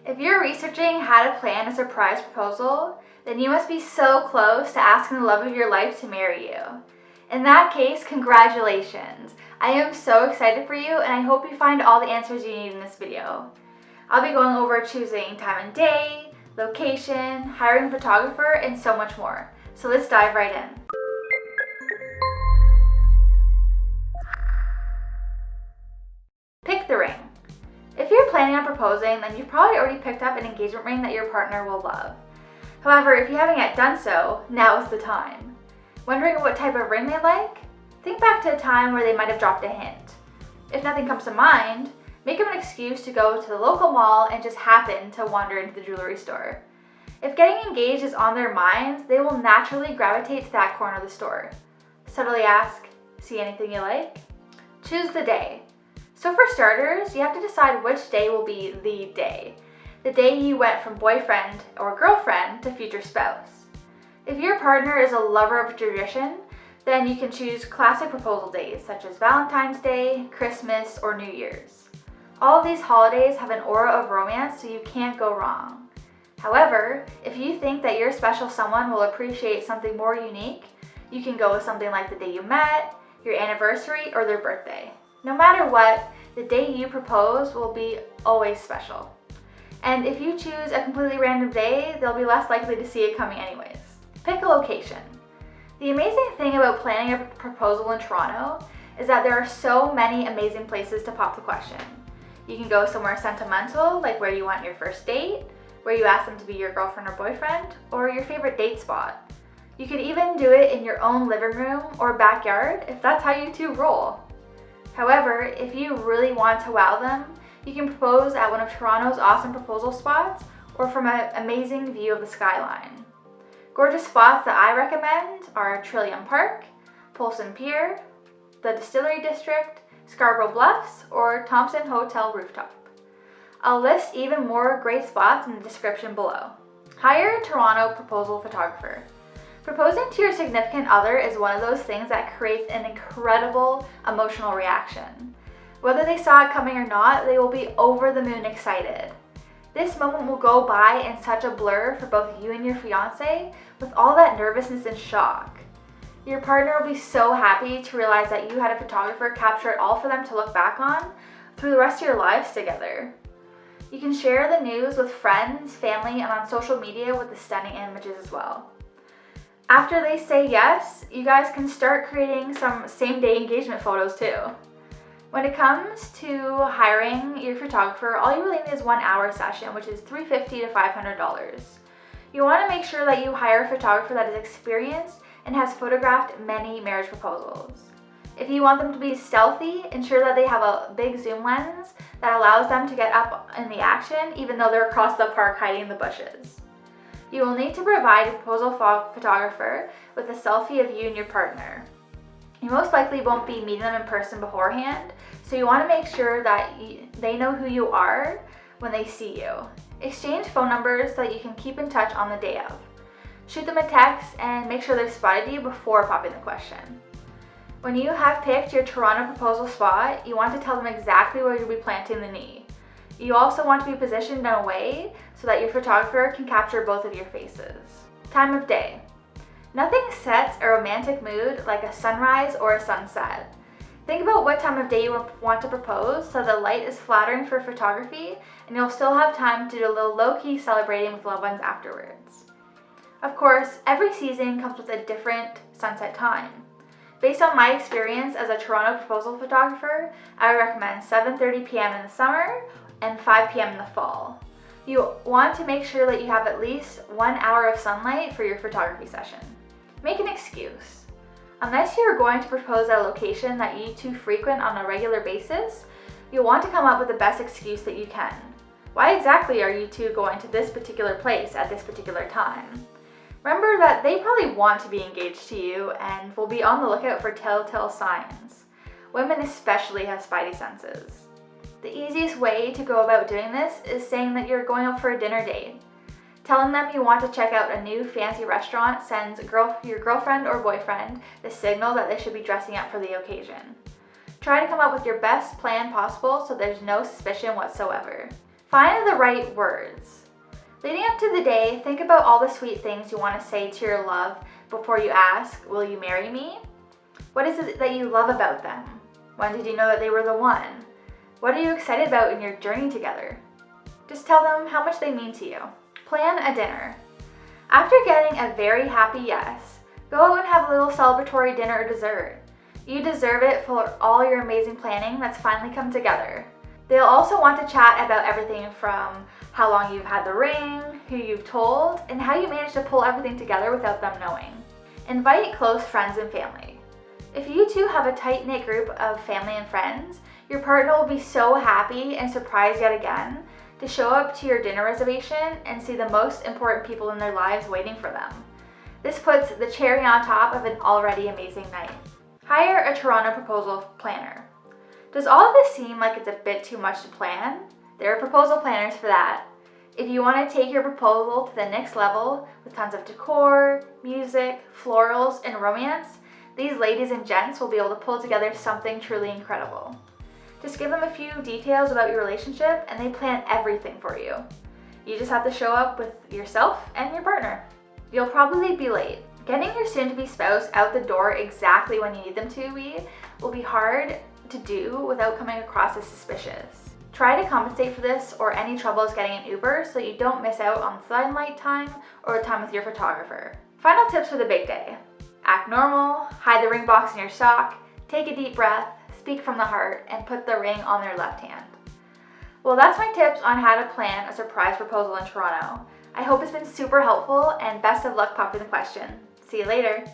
If you're researching how to plan a surprise proposal, then you must be so close to asking the love of your life to marry you. In that case, congratulations! I am so excited for you, and I hope you find all the answers you need in this video. I'll be going over choosing time and day, location, hiring a photographer, and so much more. So let's dive right in. Pick the ring. If you're planning on proposing, then you've probably already picked up an engagement ring that your partner will love. However, if you haven't yet done so, now is the time. Wondering what type of ring they like? Think back to a time where they might have dropped a hint. If nothing comes to mind, make them an excuse to go to the local mall and just happen to wander into the jewelry store. If getting engaged is on their minds, they will naturally gravitate to that corner of the store. Subtly ask, "See anything you like?" Choose the day. So for starters, you have to decide which day will be the day. The day you went from boyfriend or girlfriend to future spouse. If your partner is a lover of tradition, then you can choose classic proposal days such as Valentine's Day, Christmas, or New Year's. All of these holidays have an aura of romance, so you can't go wrong. However, if you think that your special someone will appreciate something more unique, you can go with something like the day you met, your anniversary, or their birthday. No matter what, the day you propose will be always special. And if you choose a completely random day, they'll be less likely to see it coming anyways. Pick a location. The amazing thing about planning a proposal in Toronto is that there are so many amazing places to pop the question. You can go somewhere sentimental, like where you want your first date, where you ask them to be your girlfriend or boyfriend, or your favorite date spot. You could even do it in your own living room or backyard if that's how you two roll. However, if you really want to wow them, you can propose at one of Toronto's awesome proposal spots or from an amazing view of the skyline. Gorgeous spots that I recommend are Trillium Park, Polson Pier, the Distillery District, Scarborough Bluffs, or Thompson Hotel Rooftop. I'll list even more great spots in the description below. Hire a Toronto proposal photographer. Proposing to your significant other is one of those things that creates an incredible emotional reaction. Whether they saw it coming or not, they will be over the moon excited. This moment will go by in such a blur for both you and your fiancé, with all that nervousness and shock. Your partner will be so happy to realize that you had a photographer capture it all for them to look back on through the rest of your lives together. You can share the news with friends, family, and on social media with the stunning images as well. After they say yes, you guys can start creating some same-day engagement photos too. When it comes to hiring your photographer, all you really need is 1 hour session, which is $350 to $500. You want to make sure that you hire a photographer that is experienced and has photographed many marriage proposals. If you want them to be stealthy, ensure that they have a big zoom lens that allows them to get up in the action even though they're across the park hiding in the bushes. You will need to provide a proposal photographer with a selfie of you and your partner. You most likely won't be meeting them in person beforehand, so you want to make sure that they know who you are when they see you. Exchange phone numbers so that you can keep in touch on the day of. Shoot them a text and make sure they've spotted you before popping the question. When you have picked your Toronto proposal spot, you want to tell them exactly where you'll be planting the knee. You also want to be positioned in a way so that your photographer can capture both of your faces. Time of day. Nothing sets a romantic mood like a sunrise or a sunset. Think about what time of day you want to propose so the light is flattering for photography and you'll still have time to do a little low-key celebrating with loved ones afterwards. Of course, every season comes with a different sunset time. Based on my experience as a Toronto proposal photographer, I would recommend 7:30 p.m. in the summer and 5 p.m. in the fall. You want to make sure that you have at least 1 hour of sunlight for your photography session. Make an excuse. Unless you're going to propose at a location that you two frequent on a regular basis, you'll want to come up with the best excuse that you can. Why exactly are you two going to this particular place at this particular time? Remember that they probably want to be engaged to you and will be on the lookout for telltale signs. Women especially have spidey senses. The easiest way to go about doing this is saying that you're going out for a dinner date. Telling them you want to check out a new fancy restaurant sends your girlfriend or boyfriend the signal that they should be dressing up for the occasion. Try to come up with your best plan possible so there's no suspicion whatsoever. Find the right words. Leading up to the day, think about all the sweet things you want to say to your love before you ask, will you marry me? What is it that you love about them? When did you know that they were the one? What are you excited about in your journey together? Just tell them how much they mean to you. Plan a dinner. After getting a very happy yes, go out and have a little celebratory dinner or dessert. You deserve it for all your amazing planning that's finally come together. They'll also want to chat about everything from how long you've had the ring, who you've told, and how you managed to pull everything together without them knowing. Invite close friends and family. If you two have a tight-knit group of family and friends, your partner will be so happy and surprised yet again to show up to your dinner reservation and see the most important people in their lives waiting for them. This puts the cherry on top of an already amazing night. Hire a Toronto proposal planner. Does all of this seem like it's a bit too much to plan? There are proposal planners for that. If you want to take your proposal to the next level with tons of decor, music, florals, and romance, these ladies and gents will be able to pull together something truly incredible. Just give them a few details about your relationship and they plan everything for you. You just have to show up with yourself and your partner. You'll probably be late. Getting your soon-to-be spouse out the door exactly when you need them to be will be hard to do without coming across as suspicious. Try to compensate for this or any troubles getting an Uber so you don't miss out on sunlight time or time with your photographer. Final tips for the big day. Act normal, hide the ring box in your sock, take a deep breath, speak from the heart, and put the ring on their left hand. Well, that's my tips on how to plan a surprise proposal in Toronto. I hope it's been super helpful and best of luck popping the question. See you later.